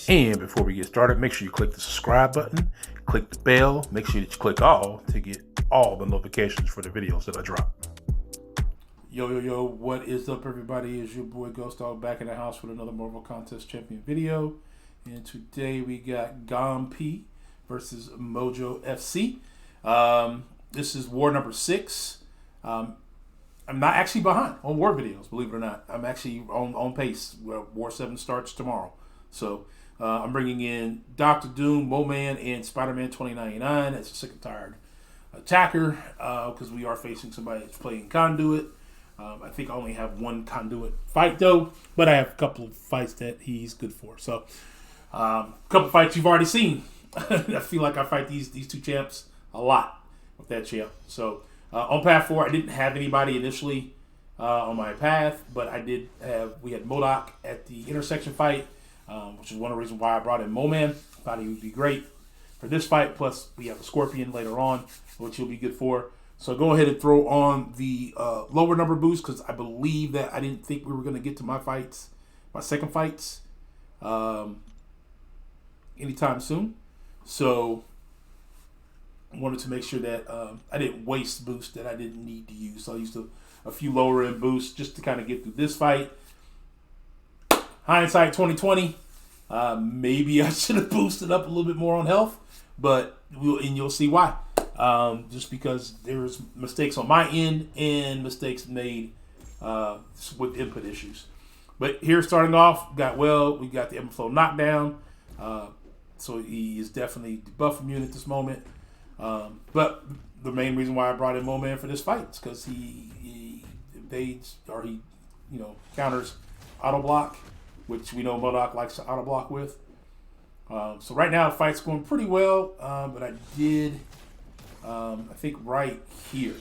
And before we get started, make sure you click the subscribe button, click the bell, make sure that you click all to get all the notifications for the videos that I drop. Yo, what is up, everybody? It's your boy Ghostdog back in the house with another Marvel Contest Champion video. And today we got GOM-P Vs MojF.C. This is war number 6. I'm not actually behind on war videos, believe it or not. I'm actually on pace. War 7 starts tomorrow. So I'm bringing in Dr. Doom, Mo-Man, and Spider-Man 2099 as a sick and tired attacker because we are facing somebody that's playing Conduit. I think I only have one Conduit fight, though, but I have a couple of fights that he's good for. So a couple of fights you've already seen. I feel like I fight these two champs a lot with that champ. So on path 4, I didn't have anybody initially on my path, but we had MODOK at the intersection fight, which is one of the reasons why I brought in Mo-Man. Thought he would be great for this fight. Plus, we have a Scorpion later on, which he'll be good for. So go ahead and throw on the lower number boost because I believe that I didn't think we were going to get to my second fights, anytime soon. So I wanted to make sure that I didn't waste boost that I didn't need to use. So I used a few lower end boosts just to kind of get through this fight. Hindsight 2020, maybe I should have boosted up a little bit more on health, but you'll see why. Just because there's mistakes on my end and mistakes made with input issues. But here starting off, we got the Flow knockdown. So he is definitely debuff immune at this moment. But the main reason why I brought in Mo-Man for this fight is because he evades or he counters auto block, which we know MODOK likes to auto block with. So right now the fight's going pretty well, but I did. I think right here,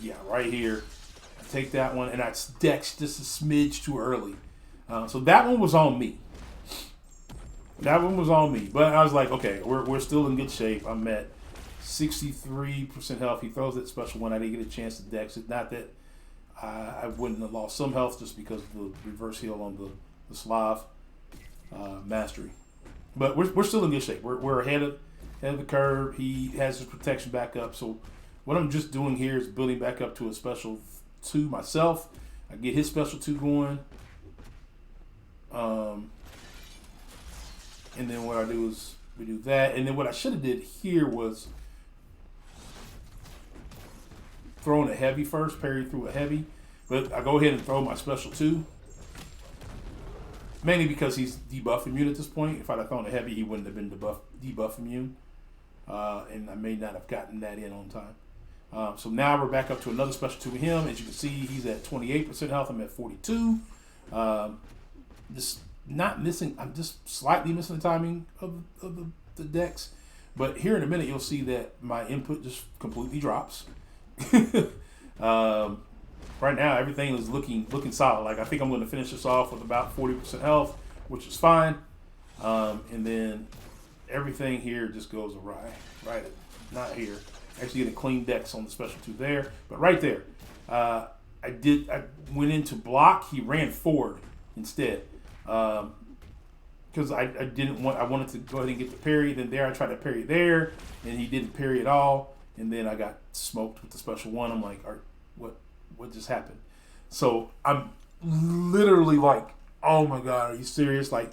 I take that one, and I dexed just a smidge too early. So that one was on me. But I was like, okay, we're still in good shape. I'm at 63% health. He throws that special one. I didn't get a chance to dex it. Not that I wouldn't have lost some health just because of the reverse heal on the Slav mastery. But we're still in good shape. We're ahead of the curve. He has his protection back up. So what I'm just doing here is building back up to a special 2 myself. I get his special 2 going. And then what I do is we do that. And then what I should have did here was throwing a heavy first, parry through a heavy. But I go ahead and throw my special 2. Mainly because he's debuff immune at this point. If I'd have thrown a heavy, he wouldn't have been debuff immune. And I may not have gotten that in on time. So now we're back up to another special 2 with him. As you can see, he's at 28% health. I'm at 42. Just not missing. I'm just slightly missing the timing of the dex. But here in a minute, you'll see that my input just completely drops. Right now, everything is looking solid. Like I think I'm going to finish this off with about 40% health, which is fine. And then everything here just goes awry. Right, not here. Actually, get a clean dex on the special 2 there, but right there, I went into block. He ran forward instead because I wanted to go ahead and get the parry. Then there, I tried to parry there, and he didn't parry at all. And then I got smoked with the special 1. I'm like, what just happened? So I'm literally like, oh my god, are you serious? Like,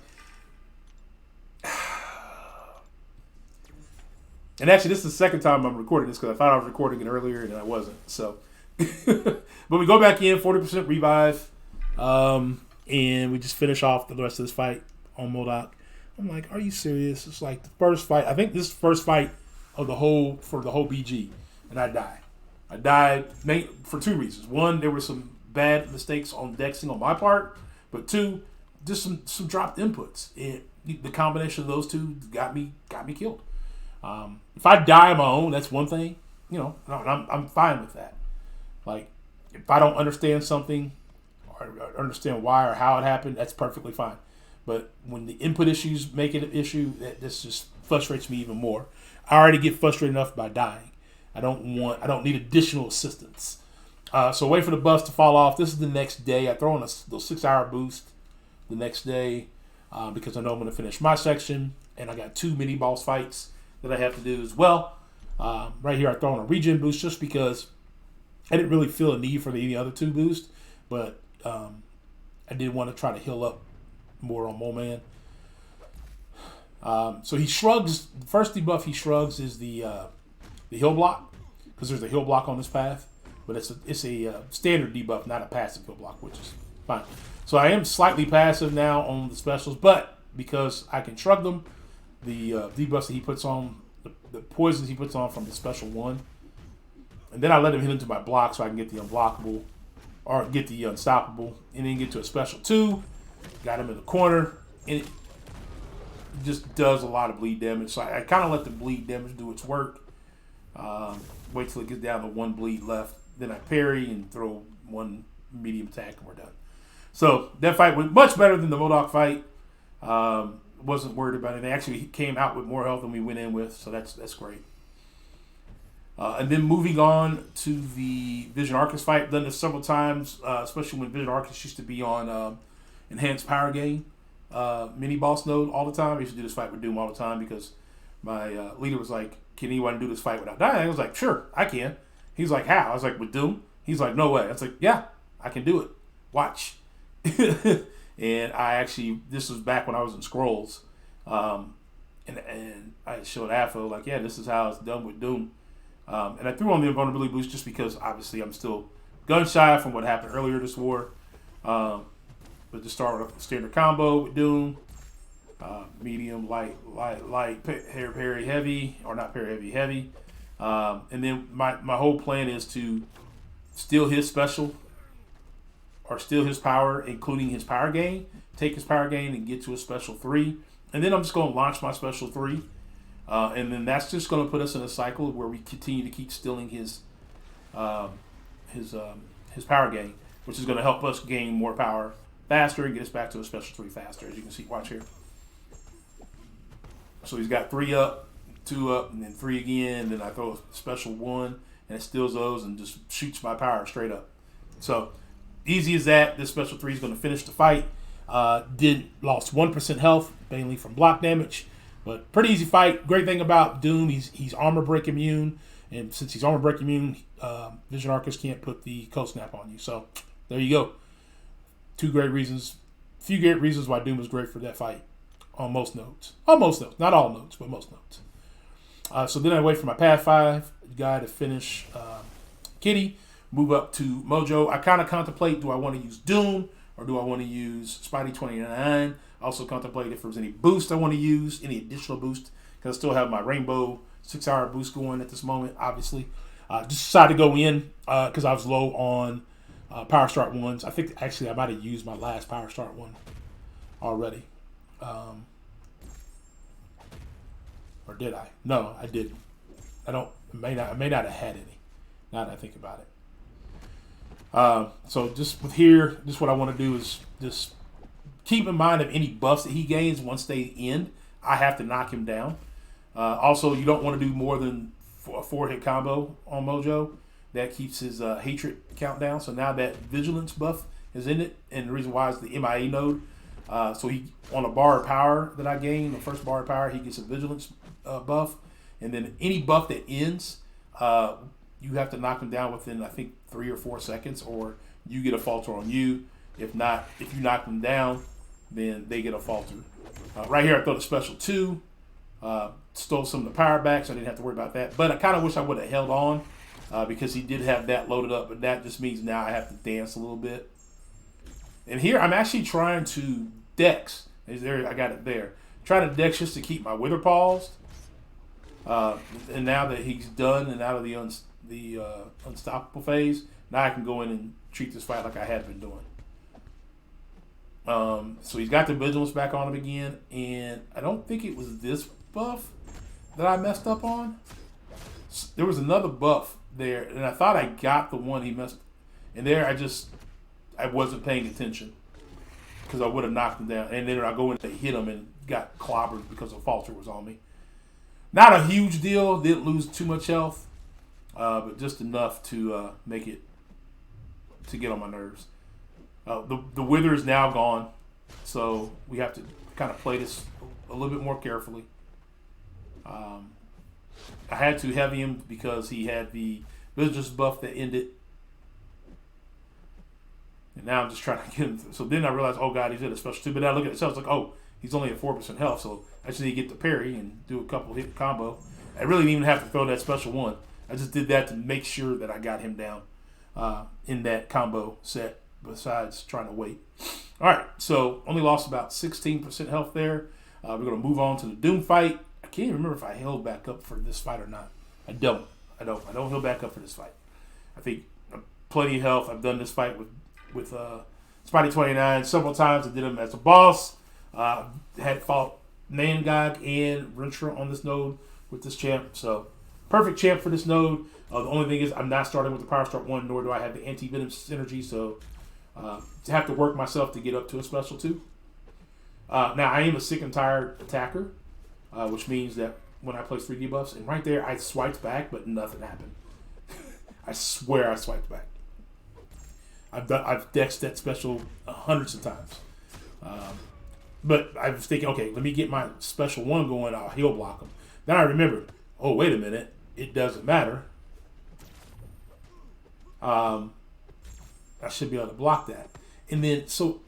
and actually this is the second time I'm recording this because I thought I was recording it earlier and I wasn't. So, but we go back in 40% revive, and we just finish off the rest of this fight on MODOK. I'm like, are you serious? It's like the first fight. I think this is the first fight of the whole BG, and I die. I died for 2 reasons. 1, there were some bad mistakes on dexing on my part, but 2, just some dropped inputs. The combination of those 2 got me killed. If I die on my own, that's one thing. I'm fine with that. Like, if I don't understand something or understand why or how it happened, that's perfectly fine. But when the input issues make it an issue, this just frustrates me even more. I already get frustrated enough by dying. I don't need additional assistance. So wait for the buffs to fall off. This is the next day. I throw in a 6-hour boost the next day. because I know I'm going to finish my section, and I got 2 mini boss fights that I have to do as well. Right here, I throw on a regen boost just because I didn't really feel a need for any other 2 boosts, but I did want to try to heal up more on Mole Man. So he shrugs. The first debuff he shrugs is the heal block, because there's a heal block on this path, but it's a standard debuff, not a passive heal block, which is fine. So I am slightly passive now on the specials, but because I can shrug them, the debuffs that he puts on, the poisons he puts on from the special 1, and then I let him hit into my block so I can get the unblockable, or get the unstoppable, and then get to a special 2, got him in the corner, and it just does a lot of bleed damage. So I kind of let the bleed damage do its work. Wait till it gets down to 1 bleed left, then I parry and throw 1 medium attack, and we're done. So that fight was much better than the MODOK fight. Wasn't worried about it. They actually came out with more health than we went in with, so that's great. And then moving on to the Vision Arcus fight. I've done this several times, especially when Vision Arcus used to be on Enhanced Power Gain mini boss node all the time. I used to do this fight with Doom all the time because my leader was like, "Can anyone do this fight without dying?" I was like, "Sure, I can." He's like, "How?" I was like, "With Doom." He's like, "No way." I was like, "Yeah, I can do it. Watch." And I actually, this was back when I was in Scrolls, and I showed Afo like, "Yeah, this is how it's done with Doom." And I threw on the invulnerability boost just because obviously I'm still gun shy from what happened earlier this war. But to start with a standard combo with Doom, medium, light, parry, heavy, or not parry, heavy. And then my whole plan is to steal his special, or steal his power, including his power gain, take his power gain and get to a special 3. And then I'm just going to launch my special 3. And then that's just going to put us in a cycle where we continue to keep stealing his power gain, which is going to help us gain more power faster and get us back to a special 3 faster, as you can see. Watch here. So he's got 3 up, 2 up, and then 3 again. And then I throw a special 1, and it steals those and just shoots my power straight up. So easy as that. This special 3 is going to finish the fight. Lost 1% health, mainly from block damage. But pretty easy fight. Great thing about Doom, he's armor break immune. And since he's armor break immune, Vision Arcus can't put the cold snap on you. So there you go. 2 great reasons. Few great reasons why Doom is great for that fight on most nodes. On most nodes. Not all nodes, but most nodes. So then I wait for my Path 5 guy to finish Kitty. Move up to Mojo. I kind of contemplate, do I want to use Doom or do I want to use Spidey 29? Also contemplate if there's any boost I want to use, any additional boost, because I still have my Rainbow 6-hour boost going at this moment, obviously. Just decided to go in because I was low on Power Start 1s. I think actually I might have used my last Power Start 1 already. Or did I? No, I didn't. I may not have had any, now that I think about it. So just with here, just what I want to do is just keep in mind of any buffs that he gains once they end. I have to knock him down. Also, you don't want to do more than a 4-hit combo on Mojo. That keeps his hatred count down. So now that vigilance buff is in it, and the reason why is the MIA node. So he, on a bar of power that I gain, the first bar of power, he gets a vigilance buff. And then any buff that ends, you have to knock him down within, I think, 3 or 4 seconds, or you get a falter on you. If not, if you knock them down, then they get a falter. Right here, I throw the special 2. Stole some of the power back, so I didn't have to worry about that. But I kind of wish I would have held on because he did have that loaded up. But that just means now I have to dance a little bit. And here, I'm actually trying to dex. There, I got it there. Trying to dex just to keep my wither paused. And now that he's done and out of the unstoppable phase, now I can go in and treat this fight like I had been doing. So he's got the vigilance back on him again, and I don't think it was this buff that I messed up on. There was another buff there, and I thought I got the one he messed. And there, I wasn't paying attention because I would have knocked him down. And then I go in to hit him and got clobbered because a falter was on me. Not a huge deal. Didn't lose too much health, but just enough to make it to get on my nerves. The wither is now gone, so we have to kind of play this a little bit more carefully. I had to heavy him because he had the business buff that ended. And now I'm just trying to get him. So then I realized, oh God, he's at a special 2. But now I look at it, so it's like, oh, he's only at 4% health. So I just need to get the parry and do a couple hit combo. I really didn't even have to throw that special 1. I just did that to make sure that I got him down in that combo set, besides trying to wait. All right, so only lost about 16% health there. We're going to move on to the Doom fight. I can't even remember if I healed back up for this fight or not. I don't heal back up for this fight. I think plenty of health. I've done this fight with Spidey 29 several times. I did him as a boss. Had fought Nangog and Rintra on this node with this champ. So perfect champ for this node. The only thing is I'm not starting with the Power Stroke 1, nor do I have the anti-venom synergy. So to have to work myself to get up to a special 2. Now I am a sick and tired attacker, which means that when I place 3 debuffs, and right there I swiped back, but nothing happened. I swear I swiped back. I've dexed that special hundreds of times. But I was thinking, okay, let me get my special 1 going, I'll heal block him. Then I remembered, oh, wait a minute, it doesn't matter. I should be able to block that. And then, so,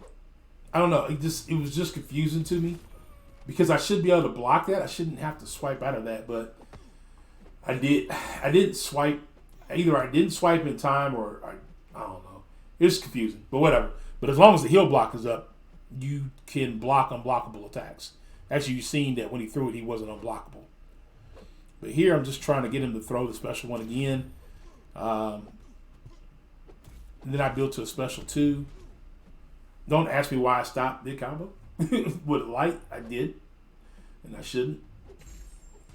I don't know, it was just confusing to me. Because I should be able to block that. I shouldn't have to swipe out of that, but I didn't swipe. Either I didn't swipe in time, or I don't know. It was confusing, but whatever. But as long as the heal block is up, you can block unblockable attacks. Actually, you've seen that when he threw it, he wasn't unblockable. But here, I'm just trying to get him to throw the special 1 again. And then I built to a special 2. Don't ask me why I stopped mid combo. With light, I did, and I shouldn't.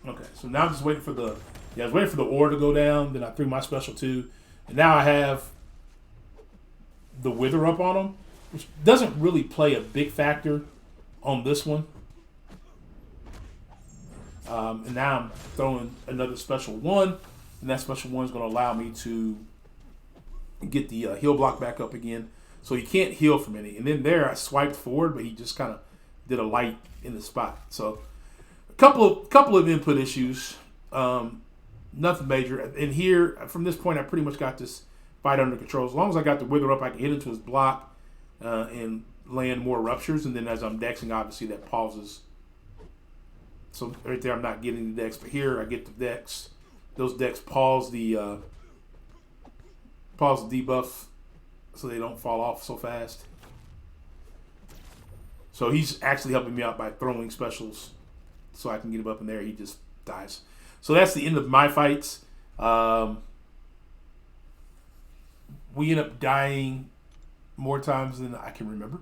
Okay, so now I'm just waiting for I was waiting for the ore to go down. Then I threw my special 2, and now I have the wither up on him, which doesn't really play a big factor on this one. And now I'm throwing another special 1, and that special 1 is going to allow me to get the heal block back up again. So he can't heal from any. And then there I swiped forward, but he just kind of did a light in the spot. So a couple of input issues. Nothing major. And here, from this point, I pretty much got this fight under control. As long as I got the wither up, I can hit into his block and land more ruptures. And then as I'm dexing, obviously that pauses. So right there, I'm not getting the dex. But here, I get the dex. Those dex pause the debuff, so they don't fall off so fast. So he's actually helping me out by throwing specials so I can get him up in there. He just dies. So that's the end of my fights. We end up dying more times than I can remember.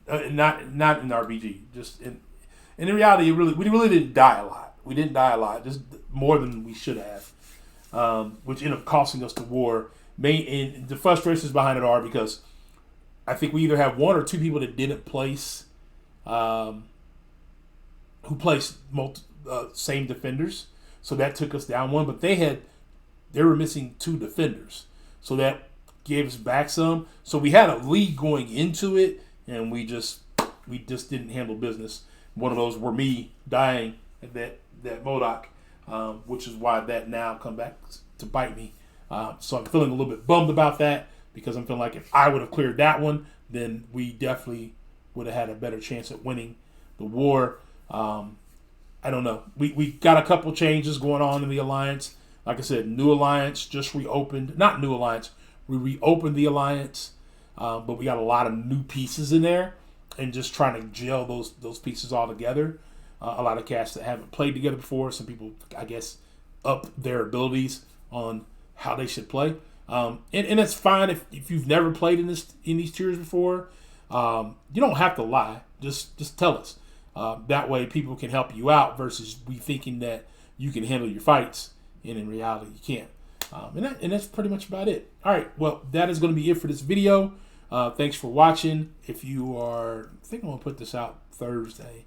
Not in RPG. Just in reality, we really didn't die a lot. We didn't die a lot, just more than we should have, which ended up costing us the war. And the frustrations behind it are because I think we either have 1 or 2 people that didn't place, who placed same defenders, so that took us down 1. But they were missing 2 defenders, so that gave us back some. So we had a lead going into it, and we just didn't handle business. One of those were me dying at that MODOK, which is why that now come back to bite me. So I'm feeling a little bit bummed about that, because I'm feeling like if I would have cleared that one, then we definitely would have had a better chance at winning the war. I don't know. We got a couple changes going on in the alliance. Like I said, new alliance just reopened. Not new alliance. We reopened the alliance, but we got a lot of new pieces in there, and just trying to gel those pieces all together. A lot of cats that haven't played together before. Some people, I guess, up their abilities on how they should play, and it's fine if you've never played in these tiers before. You don't have to lie. Just tell us. That way, people can help you out versus we thinking that you can handle your fights, and in reality, you can't. And that's pretty much about it. All right. Well, that is going to be it for this video. Thanks for watching. I think I'm going to put this out Thursday.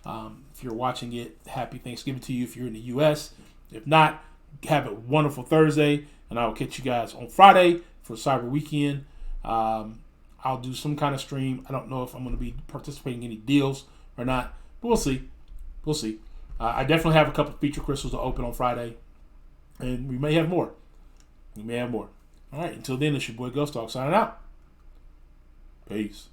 If you're watching it, happy Thanksgiving to you if you're in the U.S. If not, have a wonderful Thursday, and I will catch you guys on Friday for Cyber Weekend. I'll do some kind of stream. I don't know if I'm going to be participating in any deals or not, But we'll see. We'll see. I definitely have a couple feature crystals to open on Friday, and we may have more. We may have more. All right. Until then, it's your boy Ghostdog signing out. Peace.